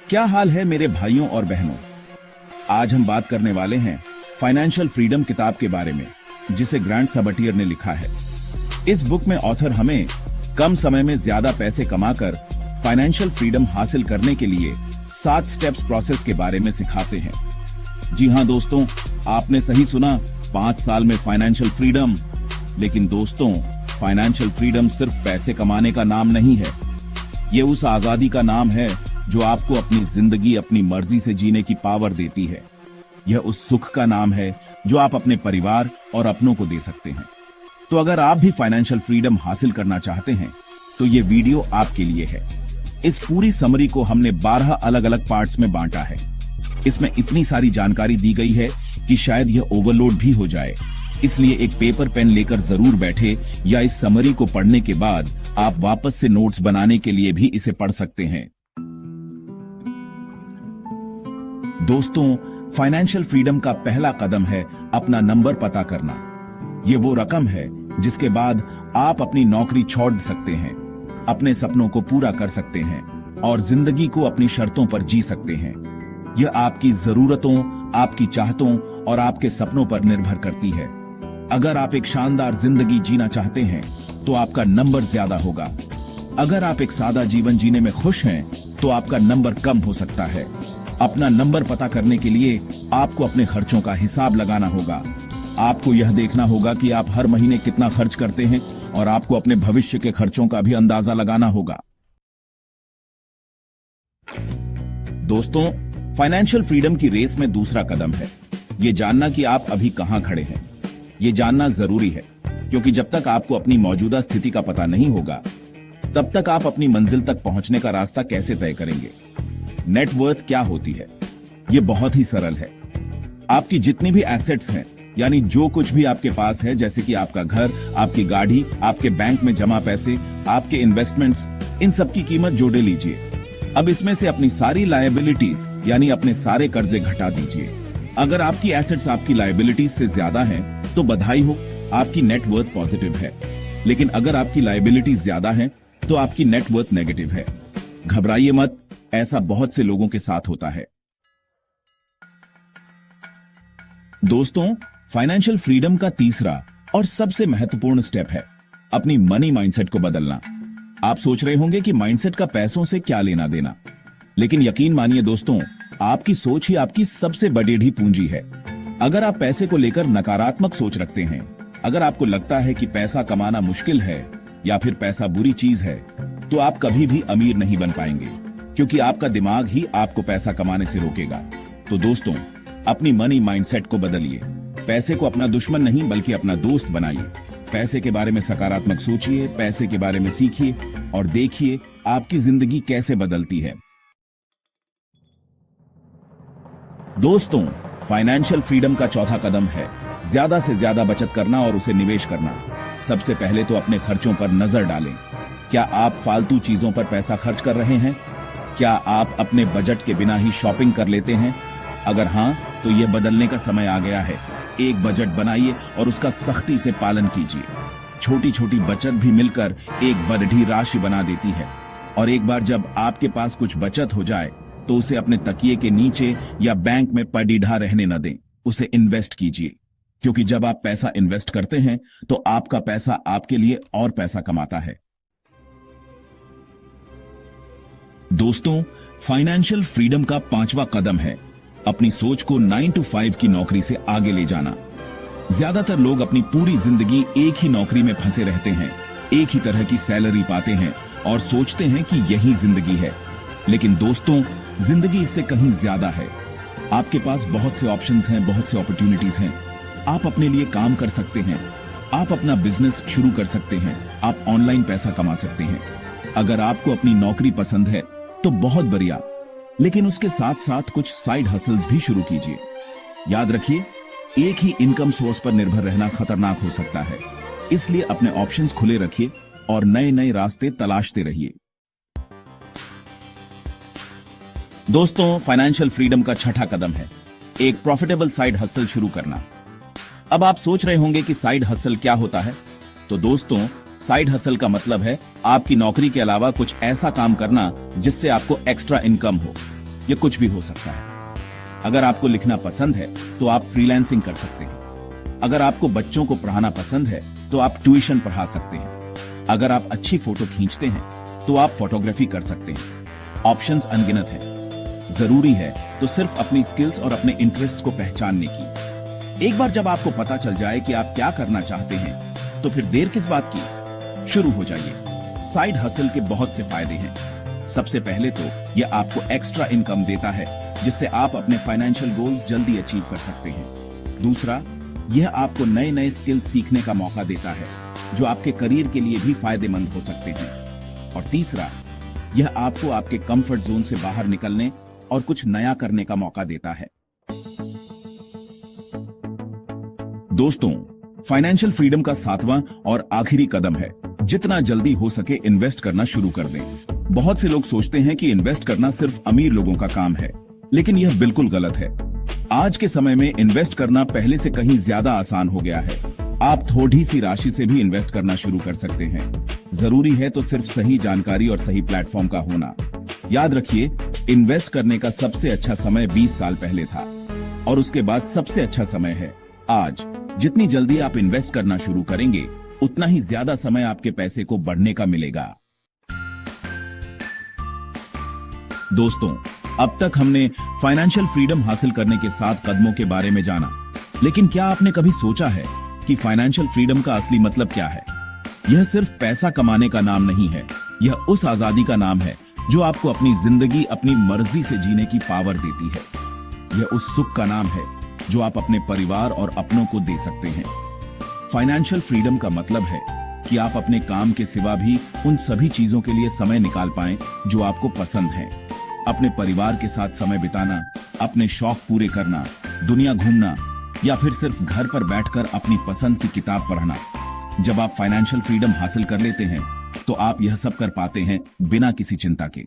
क्या हाल है मेरे भाइयों और बहनों। आज हम बात करने वाले हैं फाइनेंशियल फ्रीडम किताब के बारे में, जिसे ग्रांट सबटियर ने लिखा है। इस बुक में ऑथर हमें कम समय में ज्यादा पैसे कमाकर फाइनेंशियल फ्रीडम हासिल करने के लिए 7 स्टेप्स प्रोसेस के बारे में सिखाते हैं। जी हां दोस्तों, आपने सही सुना, 5 साल में फाइनेंशियल फ्रीडम। लेकिन दोस्तों, फाइनेंशियल फ्रीडम सिर्फ पैसे कमाने का नाम नहीं है। ये उस आजादी का नाम है जो आपको अपनी जिंदगी अपनी मर्जी से जीने की पावर देती है। यह उस सुख का नाम है जो आप अपने परिवार और अपनों को दे सकते हैं। तो अगर आप भी फाइनेंशियल फ्रीडम हासिल करना चाहते हैं तो ये वीडियो आपके लिए है। इस पूरी समरी को हमने 12 अलग अलग पार्ट्स में बांटा है। इसमें इतनी सारी जानकारी दी गई है कि शायद यह ओवरलोड भी हो जाए, इसलिए एक पेपर पेन लेकर जरूर बैठे, या इस समरी को पढ़ने के बाद आप वापस से नोट्स बनाने के लिए भी इसे पढ़ सकते हैं। दोस्तों, फाइनेंशियल फ्रीडम का पहला कदम है अपना नंबर पता करना। ये वो रकम है जिसके बाद आप अपनी नौकरी छोड़ सकते हैं, अपने सपनों को पूरा कर सकते हैं और जिंदगी को अपनी शर्तों पर जी सकते हैं। यह आपकी जरूरतों, आपकी चाहतों और आपके सपनों पर निर्भर करती है। अगर आप एक शानदार जिंदगी जीना चाहते हैं तो आपका नंबर ज्यादा होगा। अगर आप एक सादा जीवन जीने में खुश हैं तो आपका नंबर कम हो सकता है। अपना नंबर पता करने के लिए आपको अपने खर्चों का हिसाब लगाना होगा। आपको यह देखना होगा कि आप हर महीने कितना खर्च करते हैं और आपको अपने भविष्य के खर्चों का भी अंदाजा लगाना होगा। दोस्तों, फाइनेंशियल फ्रीडम की रेस में दूसरा कदम है ये जानना कि आप अभी कहां खड़े हैं। ये जानना जरूरी है, क्योंकि जब तक आपको अपनी मौजूदा स्थिति का पता नहीं होगा तब तक आप अपनी मंजिल तक पहुंचने का रास्ता कैसे तय करेंगे। नेटवर्थ क्या होती है? ये बहुत ही सरल है। आपकी जितनी भी एसेट्स हैं, यानी जो कुछ भी आपके पास है, जैसे कि आपका घर, आपकी गाड़ी, आपके बैंक में जमा पैसे, आपके इन्वेस्टमेंट्स, इन सब की कीमत जोड़े लीजिए। अब इसमें से अपनी सारी लायबिलिटीज यानी अपने सारे कर्जे घटा दीजिए। अगर आपकी एसेट्स आपकी लायबिलिटीज से ज्यादा हैं, तो बधाई हो, आपकी नेटवर्थ पॉजिटिव है। लेकिन अगर आपकी लायबिलिटीज ज्यादा हैं, तो आपकी नेटवर्थ नेगेटिव है। घबराइए मत, ऐसा बहुत से लोगों के साथ होता है। दोस्तों, फाइनेंशियल फ्रीडम का तीसरा और सबसे महत्वपूर्ण स्टेप है अपनी मनी माइंडसेट को बदलना। आप सोच रहे होंगे कि माइंडसेट का पैसों से क्या लेना देना, लेकिन यकीन मानिए दोस्तों, आपकी सोच ही आपकी सबसे बड़ी पूंजी है। अगर आप पैसे को लेकर नकारात्मक सोच रखते हैं, अगर आपको लगता है कि पैसा कमाना मुश्किल है या फिर पैसा बुरी चीज है, तो आप कभी भी अमीर नहीं बन पाएंगे, क्योंकि आपका दिमाग ही आपको पैसा कमाने से रोकेगा। तो दोस्तों, अपनी मनी माइंडसेट को बदलिए। पैसे को अपना दुश्मन नहीं बल्कि अपना दोस्त बनाइए। पैसे के बारे में सकारात्मक सोचिए, पैसे के बारे में सीखिए और देखिए आपकी जिंदगी कैसे बदलती है। दोस्तों, फाइनेंशियल फ्रीडम का चौथा कदम है ज्यादा से ज्यादा बचत करना और उसे निवेश करना। सबसे पहले तो अपने खर्चों पर नजर डालें। क्या आप फालतू चीजों पर पैसा खर्च कर रहे हैं? क्या आप अपने बजट के बिना ही शॉपिंग कर लेते हैं? अगर हां, तो यह बदलने का समय आ गया है। एक बजट बनाइए और उसका सख्ती से पालन कीजिए। छोटी छोटी बचत भी मिलकर एक बड़ी राशि बना देती है। और एक बार जब आपके पास कुछ बचत हो जाए तो उसे अपने तकिए के नीचे या बैंक में पड़ीढ़ा रहने न दें, उसे इन्वेस्ट कीजिए। क्योंकि जब आप पैसा इन्वेस्ट करते हैं तो आपका पैसा आपके लिए और पैसा कमाता है। दोस्तों, फाइनेंशियल फ्रीडम का 5वां कदम है अपनी सोच को 9 to 5 की नौकरी से आगे ले जाना। ज्यादातर लोग अपनी पूरी जिंदगी एक ही नौकरी में फंसे रहते हैं, एक ही तरह की सैलरी पाते हैं और सोचते हैं कि यही जिंदगी है। लेकिन दोस्तों, जिंदगी इससे कहीं ज्यादा है। आपके पास बहुत से ऑप्शंस हैं, बहुत से अपॉर्चुनिटीज हैं। आप अपने लिए काम कर सकते हैं, आप अपना बिजनेस शुरू कर सकते हैं, आप ऑनलाइन पैसा कमा सकते हैं। अगर आपको अपनी नौकरी पसंद है तो बहुत बढ़िया, लेकिन उसके साथ साथ कुछ साइड हसल्स भी शुरू कीजिए। याद रखिए, एक ही इनकम सोर्स पर निर्भर रहना खतरनाक हो सकता है, इसलिए अपने ऑप्शंस खुले रखिए और नए नए रास्ते तलाशते रहिए। दोस्तों, फाइनेंशियल फ्रीडम का छठा कदम है एक प्रॉफिटेबल साइड हसल शुरू करना। अब आप सोच रहे होंगे कि साइड हसल क्या होता है। तो दोस्तों, साइड हसल का मतलब है आपकी नौकरी के अलावा कुछ ऐसा काम करना जिससे आपको एक्स्ट्रा इनकम हो। या कुछ भी हो सकता है। अगर आपको लिखना पसंद है तो आप फ्रीलांसिंग कर सकते हैं। अगर आपको बच्चों को पढ़ाना पसंद है तो आप ट्यूशन पढ़ा सकते हैं। अगर आप अच्छी फोटो खींचते हैं तो आप फोटोग्राफी कर सकते हैं। ऑप्शंस अनगिनत हैं। जरूरी है तो सिर्फ अपनी स्किल्स और अपने इंटरेस्ट को पहचानने की। एक बार जब आपको पता चल जाए कि आप क्या करना चाहते हैं तो फिर देर किस बात की, शुरू हो जाइए। साइड हसल के बहुत से फायदे हैं। सबसे पहले तो यह आपको एक्स्ट्रा इनकम देता है जिससे आप अपने फाइनेंशियल गोल्स जल्दी अचीव कर सकते हैं। दूसरा, यह आपको नए नए स्किल सीखने का मौका देता है जो आपके करियर के लिए भी फायदेमंद हो सकते हैं। और तीसरा, यह आपको आपके कंफर्ट जोन से बाहर निकलने और कुछ नया करने का मौका देता है। दोस्तों, फाइनेंशियल फ्रीडम का 7वां और आखिरी कदम है जितना जल्दी हो सके इन्वेस्ट करना शुरू कर दें। बहुत से लोग सोचते हैं कि इन्वेस्ट करना सिर्फ अमीर लोगों का काम है, लेकिन यह बिल्कुल गलत है। आज के समय में इन्वेस्ट करना पहले से कहीं ज्यादा आसान हो गया है। आप थोड़ी सी राशि से भी इन्वेस्ट करना शुरू कर सकते हैं। जरूरी है तो सिर्फ सही जानकारी और सही प्लेटफॉर्म का होना। याद रखिए, इन्वेस्ट करने का सबसे अच्छा समय 20 साल पहले था और उसके बाद सबसे अच्छा समय है आज। जितनी जल्दी आप इन्वेस्ट करना शुरू करेंगे उतना ही ज्यादा समय आपके पैसे को बढ़ने का मिलेगा। दोस्तों, अब तक हमने फाइनेंशियल फ्रीडम हासिल करने के 7 कदमों के बारे में जाना, लेकिन क्या आपने कभी सोचा है कि फाइनेंशियल फ्रीडम का असली मतलब क्या है? यह सिर्फ पैसा कमाने का नाम नहीं है, यह उस आजादी का नाम है जो आपको अपनी जिंदगी अपनी मर्जी से जीने की पावर देती है। यह उस सुख का नाम है जो आप अपने परिवार और अपनों को दे सकते हैं। फाइनेंशियल फ्रीडम का मतलब है कि आप अपने काम के सिवा भी उन सभी चीजों के लिए समय निकाल पाएं जो आपको पसंद है। अपने परिवार के साथ समय बिताना, अपने शौक पूरे करना, दुनिया घूमना या फिर सिर्फ घर पर बैठकर अपनी पसंद की किताब पढ़ना। जब आप फाइनेंशियल फ्रीडम हासिल कर लेते हैं तो आप यह सब कर पाते हैं बिना किसी चिंता के।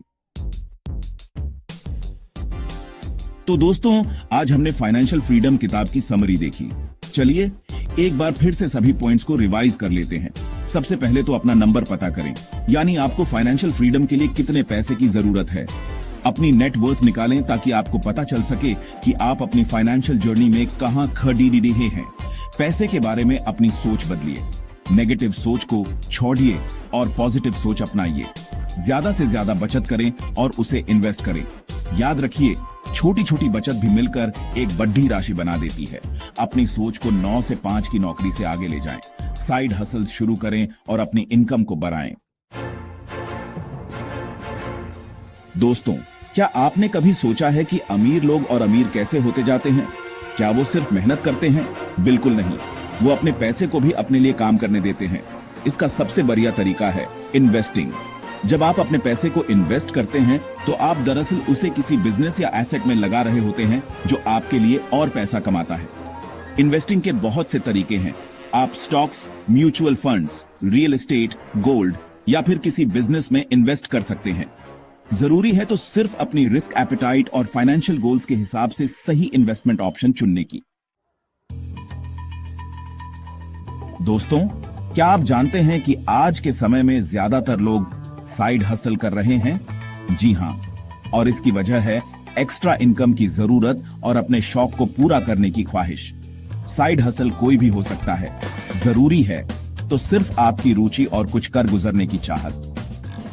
तो दोस्तों, आज हमने फाइनेंशियल फ्रीडम किताब की समरी देखी। चलिए एक बार फिर से सभी पॉइंट्स को रिवाइज कर लेते हैं। सबसे पहले तो अपना नंबर पता करें, यानी आपको फाइनेंशियल फ्रीडम के लिए कितने पैसे की जरूरत है। अपनी नेट वर्थ निकालें ताकि आपको पता चल सके कि आप अपनी फाइनेंशियल जर्नी में कहां खड़ी रहे हैं। पैसे के बारे में अपनी सोच बदलिए, नेगेटिव सोच को छोड़िए और पॉजिटिव सोच अपनाइए। ज्यादा से ज्यादा बचत करें और उसे इन्वेस्ट करें। याद रखिए, छोटी छोटी बचत भी मिलकर एक बड़ी राशि बना देती है। अपनी सोच को 9 से 5 की नौकरी से आगे ले जाएं। साइड हसल शुरू करें और अपनी इनकम को बढ़ाएं। दोस्तों, क्या आपने कभी सोचा है कि अमीर लोग और अमीर कैसे होते जाते हैं? क्या वो सिर्फ मेहनत करते हैं? बिल्कुल नहीं, वो अपने पैसे को भी अपने लिए काम करने देते हैं। इसका सबसे बढ़िया तरीका है इन्वेस्टिंग। जब आप अपने पैसे को इन्वेस्ट करते हैं तो आप दरअसल उसे किसी बिजनेस या एसेट में लगा रहे होते हैं जो आपके लिए और पैसा कमाता है। इन्वेस्टिंग के बहुत से तरीके हैं। आप stocks, mutual funds, real estate, gold या फिर किसी बिजनेस में इन्वेस्ट कर सकते हैं। जरूरी है तो सिर्फ अपनी रिस्क एपेटाइट और फाइनेंशियल गोल्स के हिसाब से सही इन्वेस्टमेंट ऑप्शन चुनने की। दोस्तों, क्या आप जानते हैं कि आज के समय में ज्यादातर लोग साइड हसल कर रहे हैं? जी हां, और इसकी वजह है एक्स्ट्रा इनकम की जरूरत और अपने शौक को पूरा करने की ख्वाहिश। साइड हसल कोई भी हो सकता है, जरूरी है तो सिर्फ आपकी रुचि और कुछ कर गुजरने की चाहत।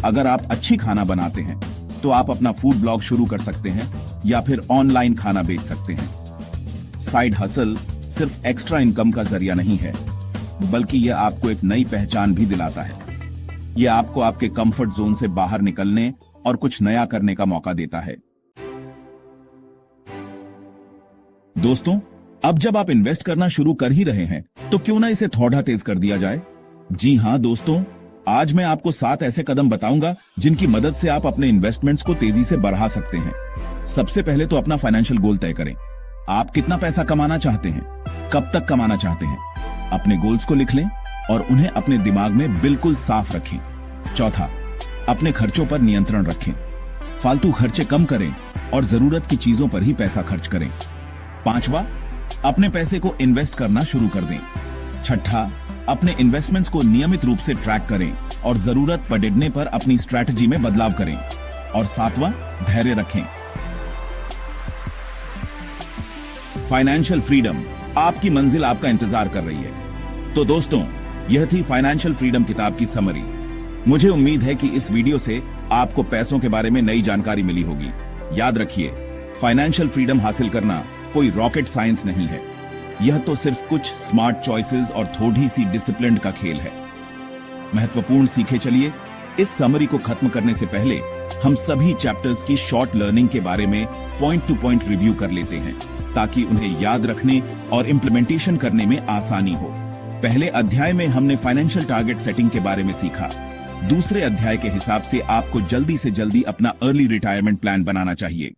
अगर आप अच्छी खाना बनाते हैं तो आप अपना फूड ब्लॉग शुरू कर सकते हैं या फिर ऑनलाइन खाना बेच सकते हैं। साइड हसल सिर्फ एक्स्ट्रा इनकम का जरिया नहीं है, बल्कि यह आपको एक नई पहचान भी दिलाता है। यह आपको आपके कंफर्ट जोन से बाहर निकलने और कुछ नया करने का मौका देता है। दोस्तों, अब जब आप इन्वेस्ट करना शुरू कर ही रहे हैं तो क्यों ना इसे थोड़ा तेज कर दिया जाए। जी हां दोस्तों, आज मैं आपको 7 ऐसे कदम बताऊंगा जिनकी मदद से आप अपने इन्वेस्टमेंट्स को तेजी से बढ़ा सकते हैं। सबसे पहले तो अपना फाइनेंशियल गोल तय करें। आप कितना पैसा कमाना चाहते हैं, कब तक कमाना चाहते हैं। अपने गोल्स को लिख लें और उन्हें अपने दिमाग में बिल्कुल साफ रखें। चौथा, अपने खर्चों पर नियंत्रण रखें। फालतू खर्चे कम करें और जरूरत की चीजों पर ही पैसा खर्च करें। पांचवा, अपने पैसे को इन्वेस्ट करना शुरू कर दें। छठा, अपने इन्वेस्टमेंट्स को नियमित रूप से ट्रैक करें और जरूरत पड़ने पर अपनी स्ट्रैटेजी में बदलाव करें। और सातवां, धैर्य रखें। फाइनेंशियल फ्रीडम, आपकी मंजिल आपका इंतजार कर रही है। तो दोस्तों, यह थी फाइनेंशियल फ्रीडम किताब की समरी। मुझे उम्मीद है कि इस वीडियो से आपको पैसों के बारे में नई जानकारी मिली होगी। याद रखिए, फाइनेंशियल फ्रीडम हासिल करना कोई रॉकेट साइंस नहीं है। यह तो सिर्फ कुछ स्मार्ट चॉइसेस और थोड़ी सी डिसिप्लिन का खेल है। महत्वपूर्ण सीखे चलिए। इस समरी को खत्म करने से पहले हम सभी चैप्टर्स की शॉर्ट लर्निंग के बारे में पॉइंट टू पॉइंट रिव्यू कर लेते हैं, ताकि उन्हें याद रखने और इम्प्लीमेंटेशन करने में आसानी हो। पहले अध्याय में हमने फाइनेंशियल टारगेट सेटिंग के बारे में सीखा। दूसरे अध्याय के हिसाब से आपको जल्दी से जल्दी अपना अर्ली रिटायरमेंट प्लान बनाना चाहिए।